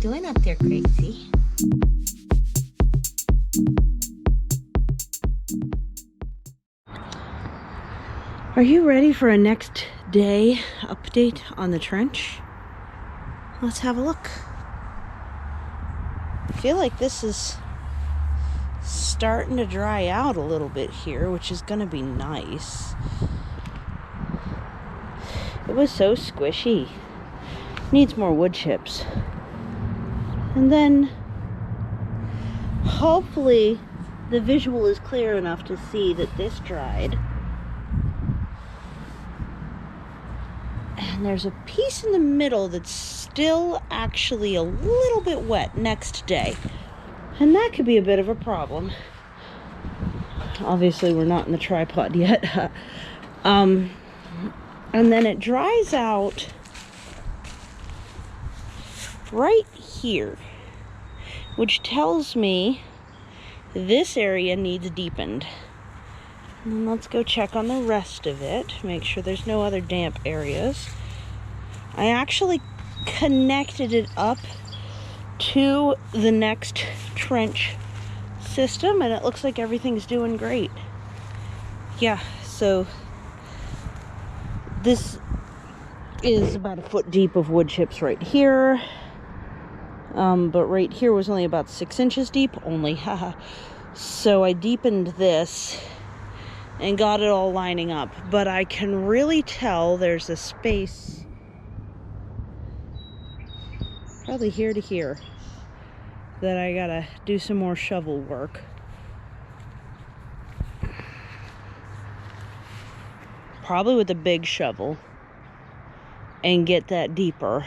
doing up there, crazy? Are you ready for a next day update on the trench? Let's have a look. I feel like this is starting to dry out a little bit here, which is going to be nice. It was so squishy. Needs more wood chips. And then hopefully the visual is clear enough to see that this dried. And there's a piece in the middle that's still actually a little bit wet next day. And that could be a bit of a problem. Obviously, we're not in the tripod yet. And then it dries out right here, which tells me this area needs deepened. And let's go check on the rest of it, make sure there's no other damp areas. I actually connected it up to the next trench system, and it looks like everything's doing great. Yeah, so this is about a foot deep of wood chips right here. But right here was only about 6 inches deep, only. So I deepened this and got it all lining up. But I can really tell there's a space probably here to here that I gotta do some more shovel work. Probably with a big shovel and get that deeper.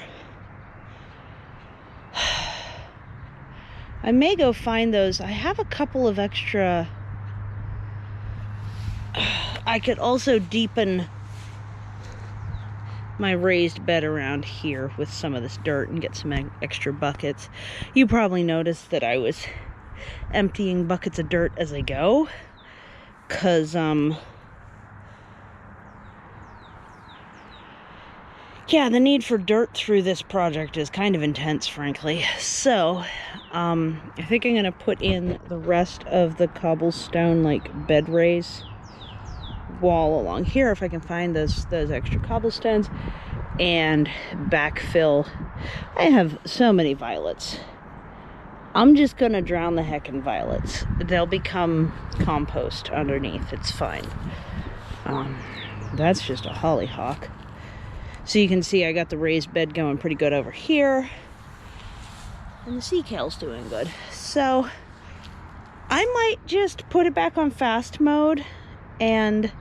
I may go find those. I have a couple of extra. I could also deepen my raised bed around here with some of this dirt and get some extra buckets. You probably noticed that I was emptying buckets of dirt as I go, cause yeah, the need for dirt through this project is kind of intense, frankly. So I think I'm gonna put in the rest of the cobblestone like bed raise wall along here if I can find those extra cobblestones, and backfill. I have so many violets. I'm just gonna drown the heck in violets. They'll become compost underneath. It's fine. That's just a hollyhock. So you can see I got the raised bed going pretty good over here, and the sea kale's doing good. So I might just put it back on fast mode, and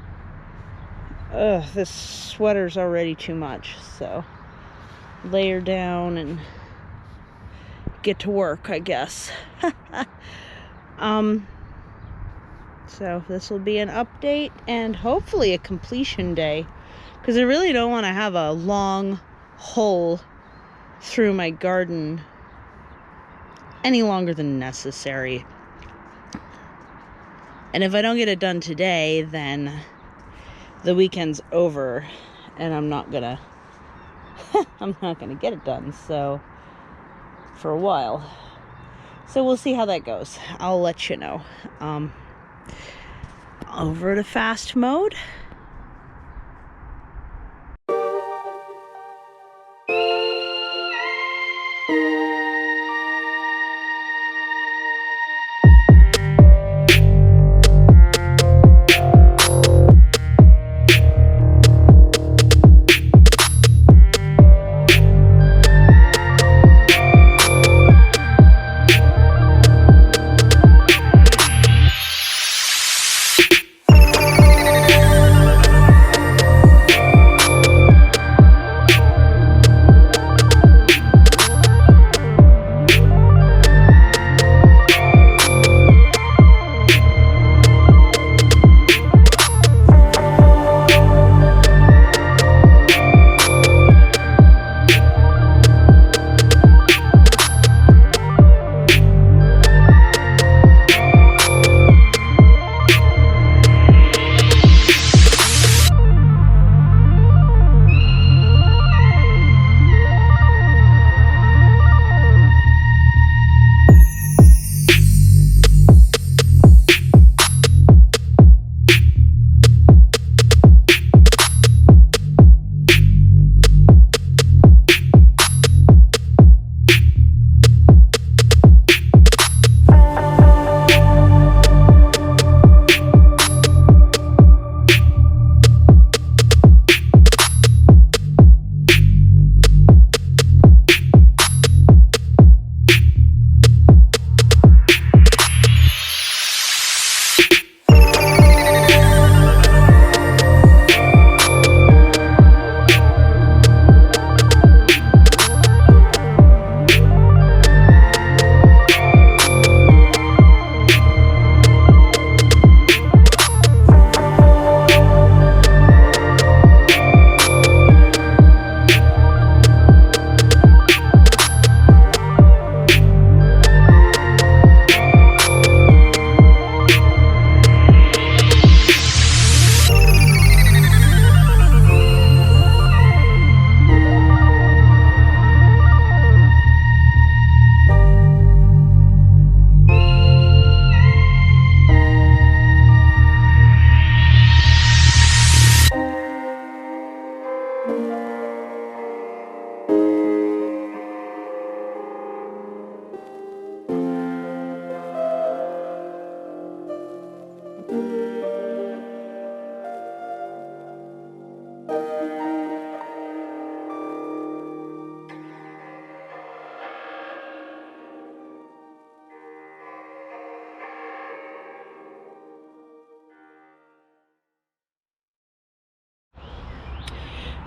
this sweater's already too much, so layer down and get to work, I guess. So this will be an update and hopefully a completion day, because I really don't want to have a long hole through my garden any longer than necessary. And if I don't get it done today, then the weekend's over and I'm not gonna get it done, so for a while. So we'll see how that goes. I'll let you know. Over to fast mode.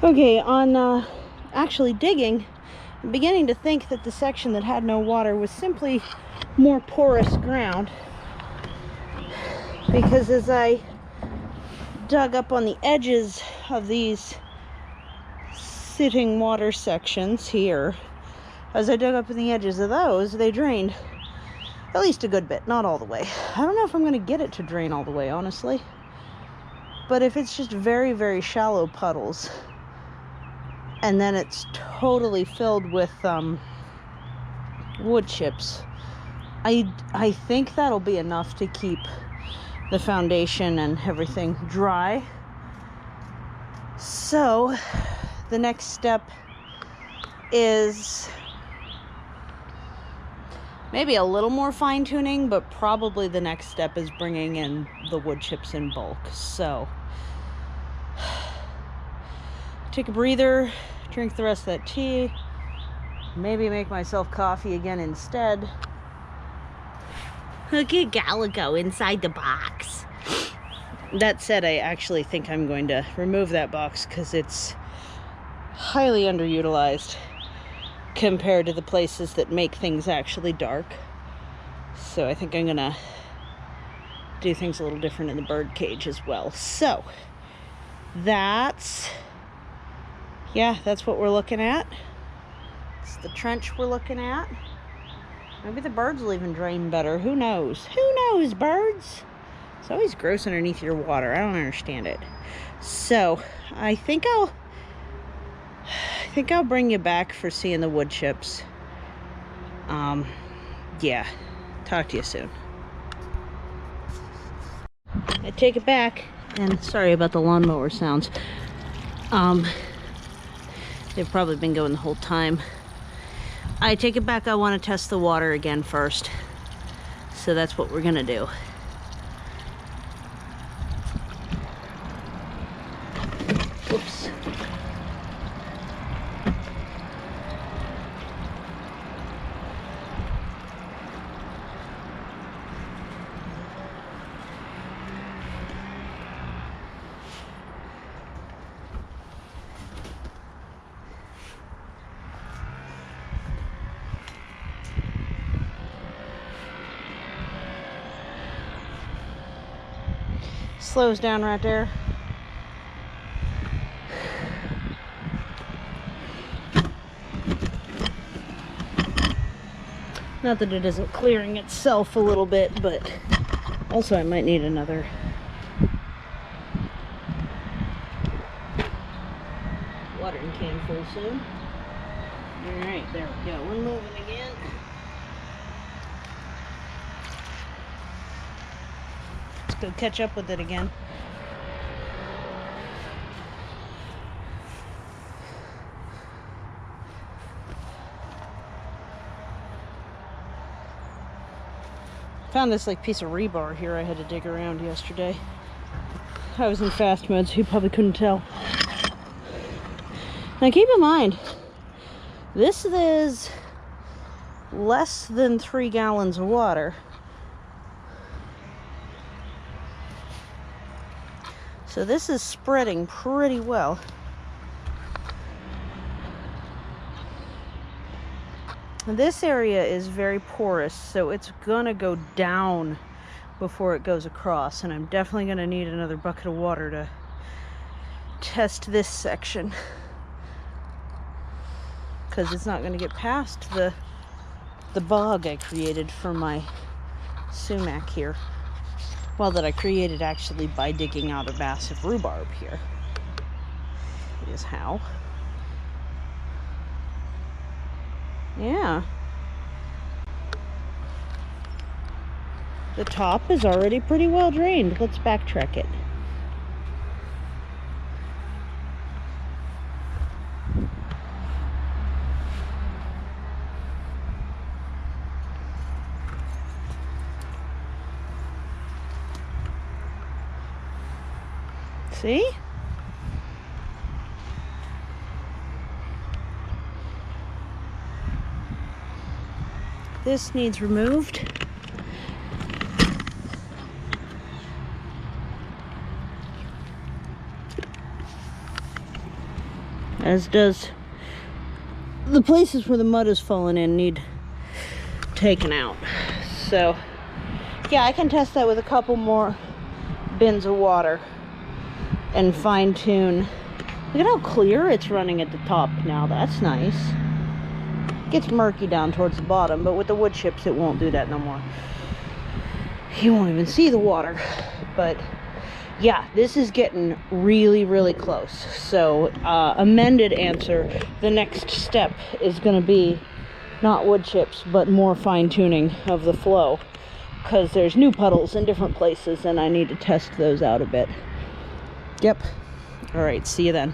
Okay, on actually digging, I'm beginning to think that the section that had no water was simply more porous ground, because as I dug up on the edges of these sitting water sections here, as I dug up in the edges of those, they drained at least a good bit, not all the way. I don't know if I'm going to get it to drain all the way, honestly. But if it's just very, very shallow puddles, and then it's totally filled with wood chips, I think that'll be enough to keep the foundation and everything dry. So the next step is maybe a little more fine-tuning, but probably the next step is bringing in the wood chips in bulk. So take a breather, drink the rest of that tea, maybe make myself coffee again instead. Look at Galago inside the box. That said, I actually think I'm going to remove that box because it's highly underutilized compared to the places that make things actually dark. So I think I'm gonna do things a little different in the bird cage as well. So that's what we're looking at. It's the trench we're looking at. Maybe the birds will even drain better. Who knows? Who knows, birds? It's always gross underneath your water. I don't understand it. So I think I'll bring you back for seeing the wood chips. Yeah. Talk to you soon. I take it back, and sorry about the lawnmower sounds. They've probably been going the whole time. I take it back. I want to test the water again first. So that's what we're gonna do. Oops. Slows down right there. Not that it isn't clearing itself a little bit, but also I might need another watering can full soon. Alright, there we go. We're moving again. Let's go catch up with it again. Found this like piece of rebar here I had to dig around yesterday. I was in fast mode, so you probably couldn't tell. Now keep in mind, this is less than 3 gallons of water. So this is spreading pretty well. This area is very porous, so it's gonna go down before it goes across, and I'm definitely gonna need another bucket of water to test this section, because it's not gonna get past the bog I created for my sumac here. Well, that I created actually by digging out a massive rhubarb here. Is how. Yeah. The top is already pretty well drained. Let's backtrack it. See? This needs removed. as does the places where the mud has fallen in need taken out. So yeah, I can test that with a couple more bins of water and fine tune. Look at how clear it's running at the top now. That's nice. It gets murky down towards the bottom, but with the wood chips it won't do that no more. You won't even see the water. But yeah, this is getting really, really close. So amended answer, the next step is going to be not wood chips, but more fine tuning of the flow, because there's new puddles in different places and I need to test those out a bit. Yep. All right, see you then.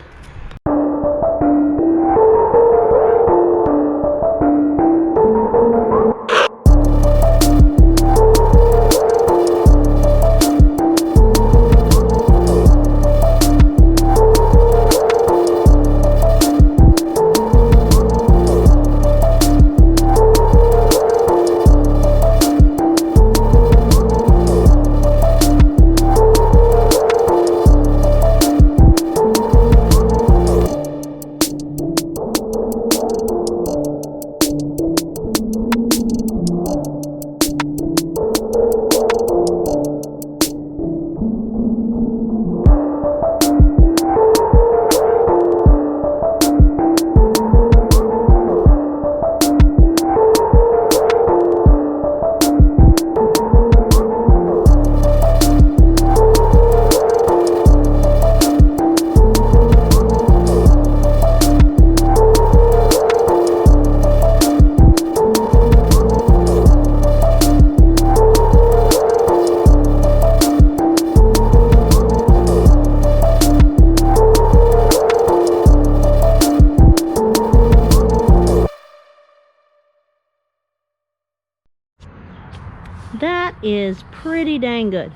That is pretty dang good.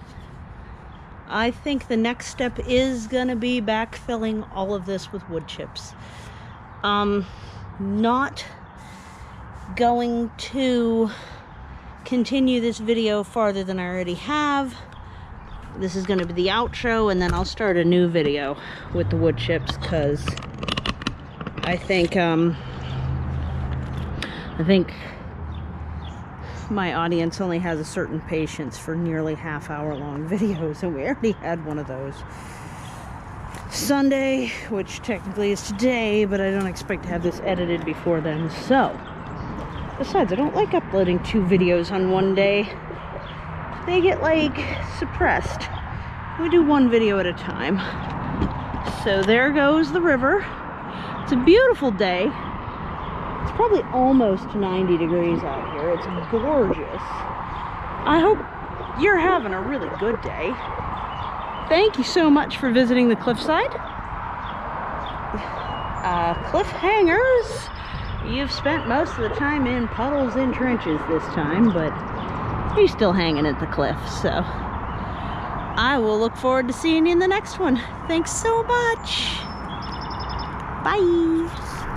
I think the next step is gonna be backfilling all of this with wood chips. Not going to continue this video farther than I already have. This is gonna be the outro, and then I'll start a new video with the wood chips, because I think my audience only has a certain patience for nearly half-hour-long videos, and we already had one of those Sunday, which technically is today, but I don't expect to have this edited before then. So, besides, I don't like uploading 2 videos on one day. They get, like, suppressed. We do 1 video at a time. So there goes the river. It's a beautiful day. It's probably almost 90 degrees out here. It's gorgeous. I hope you're having a really good day. Thank you so much for visiting the cliffside. Cliffhangers. You've spent most of the time in puddles and trenches this time, but you're still hanging at the cliff, so I will look forward to seeing you in the next one. Thanks so much. Bye.